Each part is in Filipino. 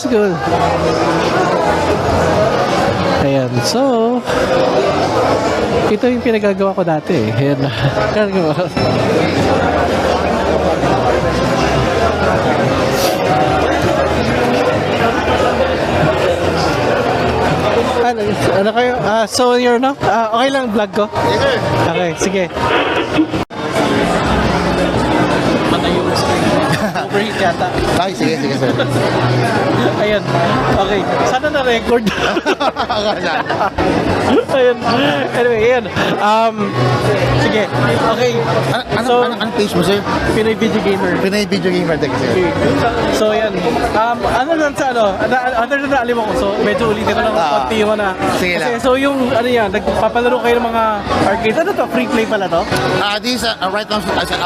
good. Ayan, so ito yung pinagagawa ko dati eh. Ayan. Ano kayo? So you're no? Okay lang vlog ko? Okay, sige. Patay yung screen. Overheat yata. Ay, sige, sir. Ayan. Okay. Sana na-record. Ayan. Anyway, ayan. Sige. Okay. Anong page mo, sir? Pinoy Video Gamer. Pinoy Video Gamer, thank you, sir. Okay. So, ayan. Ano lang sa other than alim ako. So, medyo ulitin ko lang konti yung sige lang. So, yung, yan, nagpapalaro kayo ng mga arcade. Ano to? Free play pala to? This right now,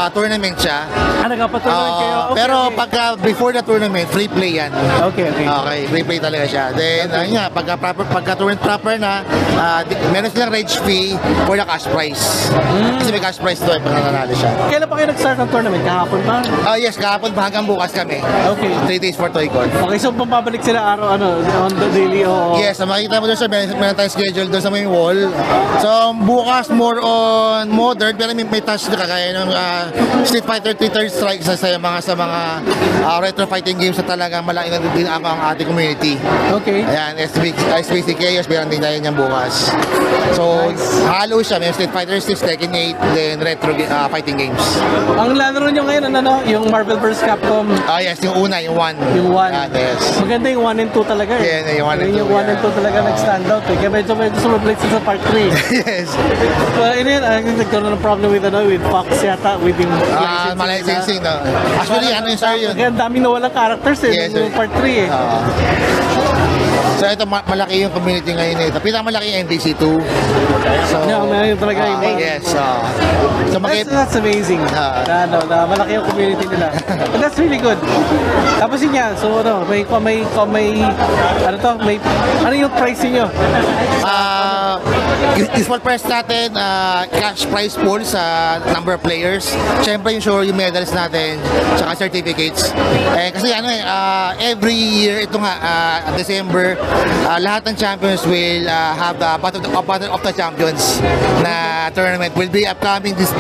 tournament siya. Nagpapatuloy kayo? Okay, Pero okay. pagka before the tournament, free play yan. Okay. Okay, free play talaga siya. Then, ayun nga, pagka tournament proper na, meron silang rage fee for the cash prize. Kasi may cash prize to, pag nananalo siya. Kailan pa kayo nag-start ng tournament? Kahapon ba? Yes, kahapon pa hanggang bukas kami. Okay. 3 days for Toycon. Okay, so pumabalik sila araw, on the daily o... Yes, makikita mo doon sa meron tayong schedule doon sa may wall. So, bukas more on modern, pero may touch na kagaya ng Street Fighter 3 Third Strike sa mga retro fighting games na talagang malaki na din ang ating community. Okay. Ayan, SBC Chaos, meron din tayo niyan bukas. So, halo siya. May Street Fighter 6, Tekken 8, then retro fighting games. Ang laro nyo ngayon, yung Marvel vs. Capcom. Yes, yung una, yung 1. Yung 1. Yes. Maganda yung 1 and 2 talaga eh. Yeah, yung 1 and 2. Yung 1 and 2 talaga nag-stand out eh. Kaya medyo sumablik sa part 3. Yes. So, yun, I think nagkaroon ng problem with Fox yata, with yung licensing, no? Actually, ano yung sir yun? Kaya ang daming nawalang characters eh, Yes, yung part 3 eh. So ito malaki yung community ngayon nito. Pinakamalaki yung MBC2. So Yun talaga yung yes. So that's amazing. Na malaki yung community nila. And that's really good. Tapos yun yan. So may ano yung price niyo? Yung small price natin, cash prize pool sa number of players. Siyempre yung medals natin, tsaka certificates. Kasi every year, ito nga, December, lahat ng champions will have the Battle of the Champions na tournament will be upcoming this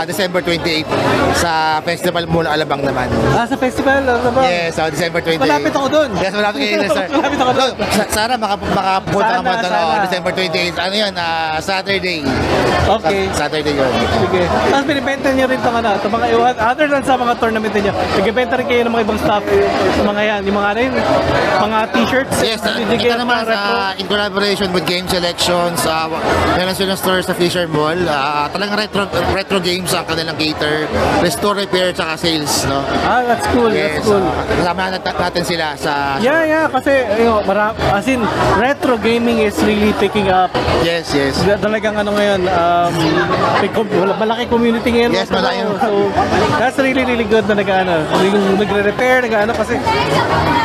December 28 sa Festival Mall Alabang naman. Sa festival? Yes, December 28. Malapit ako doon. Yes, malapit kayo, sir. Malapit ako doon. Sana makapunta ka mo Sana. December 28. Ano yun? Saturday. Okay. Saturday yun. Sige. Tapos binibenta niyo rin itong mga iwan. Other than sa mga tournament niyo, nagbibenta rin kayo ng mga ibang stuff. Mga yan. Yung mga t-shirts. Yes, ito naman in collaboration with Game Selections. Meron silang store sa Fisher Mall. Talagang retro games ang kanilang cater. Restore, repair, tsaka sales. No? That's cool. Yes, That's cool. kasama natin sila sa... Yeah. Kasi, as in, retro gaming is really picking up. Yes. Talagang ngayon, malaki community ngayon. Yes, malaki. So, that's really good na yung nagre-repair, kasi,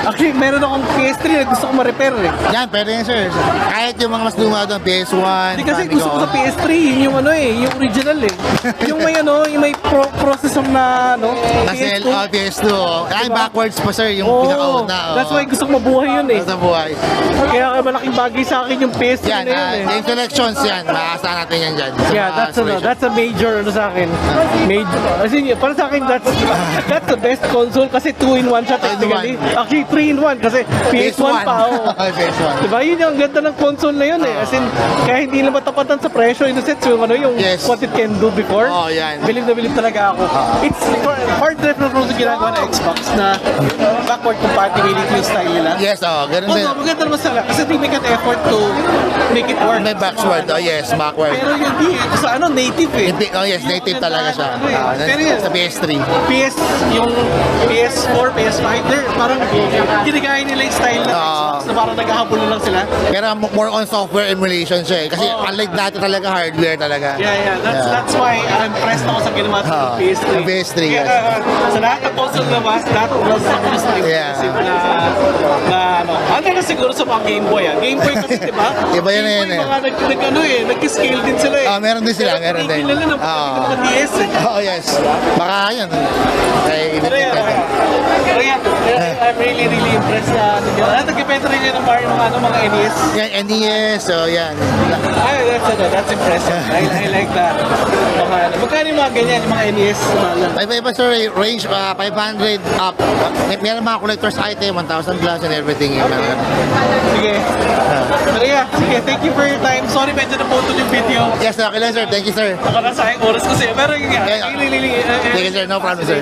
actually, meron akong PS3 na gusto ko ma-repair eh. Yan, pwede yan, sir. Kahit yung mga mas luma doon, PS1. Hindi kasi gusto ko sa PS3, yun yung yung original eh. Yung may processor na, PS2. PS2. Ay, backwards pa, sir, yung pinakauna. That's why gusto ko mabuhay yun eh. Sa buhay. Kaya malaking bagay sa akin yung PS3 Yan, na yun eh. Game Selections yan. Maaasahan natin yan dyan. Yeah, that's a major sa akin. Major. As in, para sa akin, that's the best console kasi 2-in-1 siya technically. Actually, 3-in-1 kasi PS1 pa. PS1. Diba? Yun yung ganda ng console na yun eh. As in, kaya hindi naman tapatan sa presyo in the sense yung what it can do before. Yan. Believe na believe talaga ako. It's hard drive na yung ginagawa ng Xbox na backward compatibility yung style nila. Yes, ganun din. Maganda naman sila kasi they make an effort to make it work. May backward, yes, backward. Pero yun sa native eh. Yes, native talaga siya. Pero yun, sa PS3. yung PS4, PS5, parang ginigaya nila yung style ng Xbox na parang naghahabol na lang sila. Pero more on software emulation siya eh. Kasi unlike dati talaga, hardware talaga. Yeah. That's why I'm impressed ako sa ginawa sa PS3. PS3, yes. Sa lahat ng console na lahat ng PS3 Yeah. na other ka siguro sa mga Game Boy, ah. Game Boy kasi, di ba? Iba yun, Game Boy, yun, mga ano eh, nag-scale din sila eh. Meron din sila, meron din. Kilala na mga DS eh. Oh, yes. Baka yan. Pero yan, I'm really impressed na nag-ipenta rin yun ng mga NES. Yan, NES, so yan. That's impressive. I like that. Magkano yung mga ganyan, yung mga NES? Iba-iba sir, range 500 up. Meron mga collector's item, 1,000 plus and everything. Sige. Pero yeah, sige, thank you for your time. Sorry, medyo naputol yung video. Yes, okay lang sir. Thank you sir. Nakakasayang oras kasi. Pero yun nga, Thank you sir, no problem sir.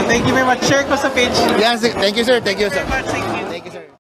Thank you very much. Share ko sa page. Yes, thank you sir. Thank you sir. Thank you very much.